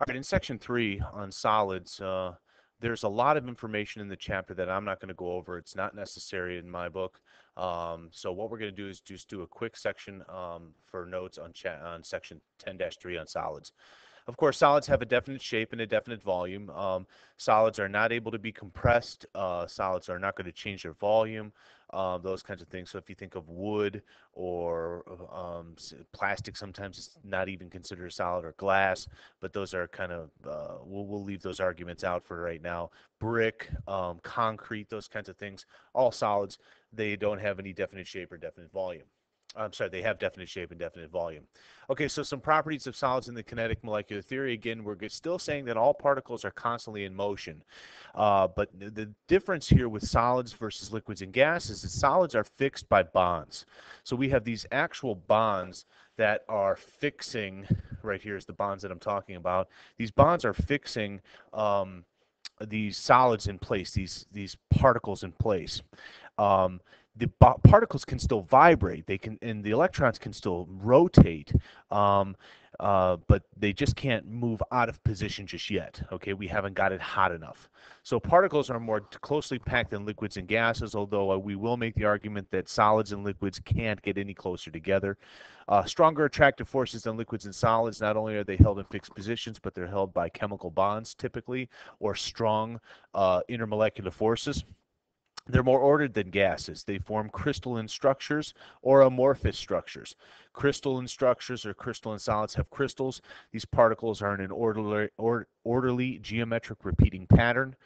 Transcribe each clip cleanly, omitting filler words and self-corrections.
All right, in section 3 on solids, there's a lot of information in the chapter that I'm not going to go over. It's not necessary in my book. So what we're going to do is just do a quick section for notes on section 10-3 on solids. Of course, solids have a definite shape and a definite volume. Solids are not able to be compressed. Solids are not going to change their volume, those kinds of things. So if you think of wood or plastic, sometimes it's not even considered a solid, or glass, but those are kind of, we'll leave those arguments out for right now. Brick, concrete, those kinds of things, all solids, they don't have any definite shape or definite volume. I'm sorry, they have definite shape and definite volume. Okay, so some properties of solids in the kinetic molecular theory. Again, we're still saying that all particles are constantly in motion. But the difference here with solids versus liquids and gases is solids are fixed by bonds. So we have these actual bonds that are fixing, right here is the bonds that I'm talking about. These bonds are fixing these solids in place, these particles in place. Um, the particles can still vibrate. They can, and the electrons can still rotate, but they just can't move out of position just yet. Okay, we haven't got it hot enough. So particles are more closely packed than liquids and gases, although we will make the argument that solids and liquids can't get any closer together. Stronger attractive forces than liquids and solids. Not only are they held in fixed positions, but they're held by chemical bonds typically, or strong intermolecular forces. They're more ordered than gases. They form crystalline structures or amorphous structures. Crystalline structures or crystalline solids have crystals. These particles are in an orderly geometric repeating pattern.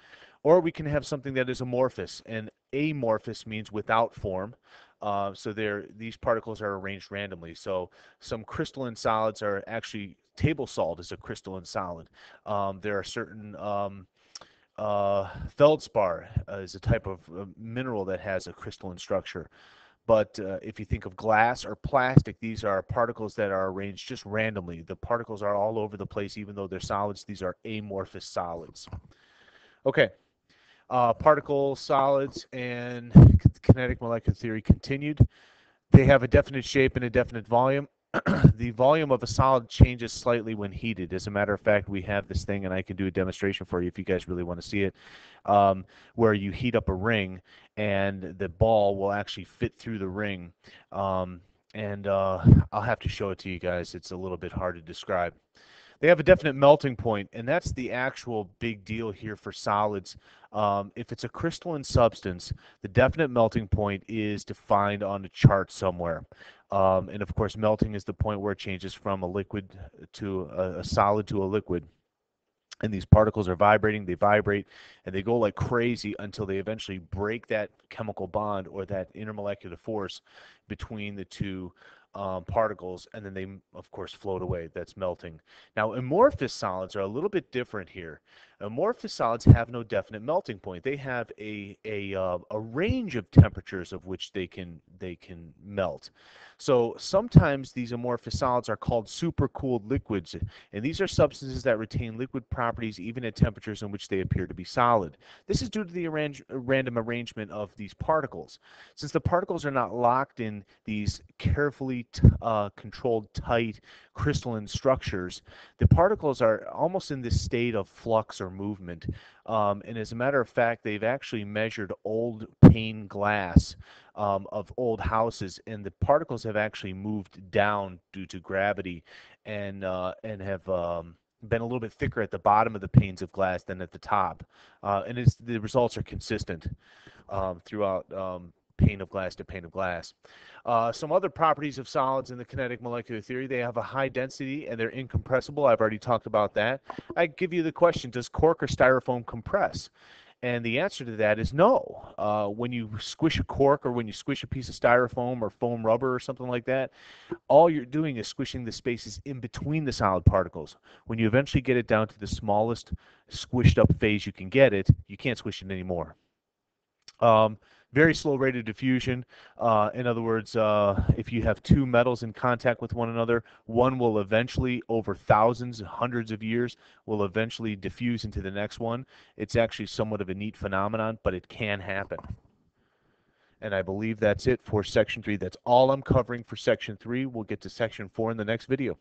Or we can have something that is amorphous, and amorphous means without form. So these particles are arranged randomly. So some crystalline solids are actually, table salt is a crystalline solid. There are certain feldspar is a type of mineral that has a crystalline structure. But if you think of glass or plastic, these are particles that are arranged just randomly. The particles are all over the place, even though they're solids. These are amorphous solids. Okay, particle solids and kinetic molecular theory continued. They have a definite shape and a definite volume. The volume of a solid changes slightly when heated. As a matter of fact, we have this thing, and I can do a demonstration for you if you guys really want to see it, where you heat up a ring, and the ball will actually fit through the ring. And I'll have to show it to you guys. It's a little bit hard to describe. They have a definite melting point, and that's the actual big deal here for solids. If it's a crystalline substance, the definite melting point is defined on a chart somewhere. And of course, melting is the point where it changes from a liquid to a solid to a liquid. And these particles are vibrating, they vibrate, and they go like crazy until they eventually break that chemical bond or that intermolecular force between the two particles, and then they, of course, float away. That's melting. Now, amorphous solids are a little bit different here. Amorphous solids have no definite melting point. They have a range of temperatures of which they can melt. So sometimes these amorphous solids are called supercooled liquids, and these are substances that retain liquid properties even at temperatures in which they appear to be solid. This is due to the random arrangement of these particles. Since the particles are not locked in these carefully controlled, tight crystalline structures, the particles are almost in this state of flux or movement. And as a matter of fact, they've actually measured old pane glass of old houses, and the particles have actually moved down due to gravity, and have been a little bit thicker at the bottom of the panes of glass than at the top. And the results are consistent throughout pane of glass to pane of glass. Some other properties of solids in the kinetic molecular theory: they have a high density and they're incompressible. I've already talked about that. I give you the question: does cork or styrofoam compress? And the answer to that is no. When you squish a cork, or when you squish a piece of styrofoam or foam rubber or something like that, all you're doing is squishing the spaces in between the solid particles. When you eventually get it down to the smallest squished up phase you can get it, you can't squish it anymore. Very slow rate of diffusion. In other words, if you have two metals in contact with one another, one will eventually, over thousands, hundreds of years, will eventually diffuse into the next one. It's actually somewhat of a neat phenomenon, but it can happen. And I believe that's it for Section 3. That's all I'm covering for Section 3. We'll get to Section 4 in the next video.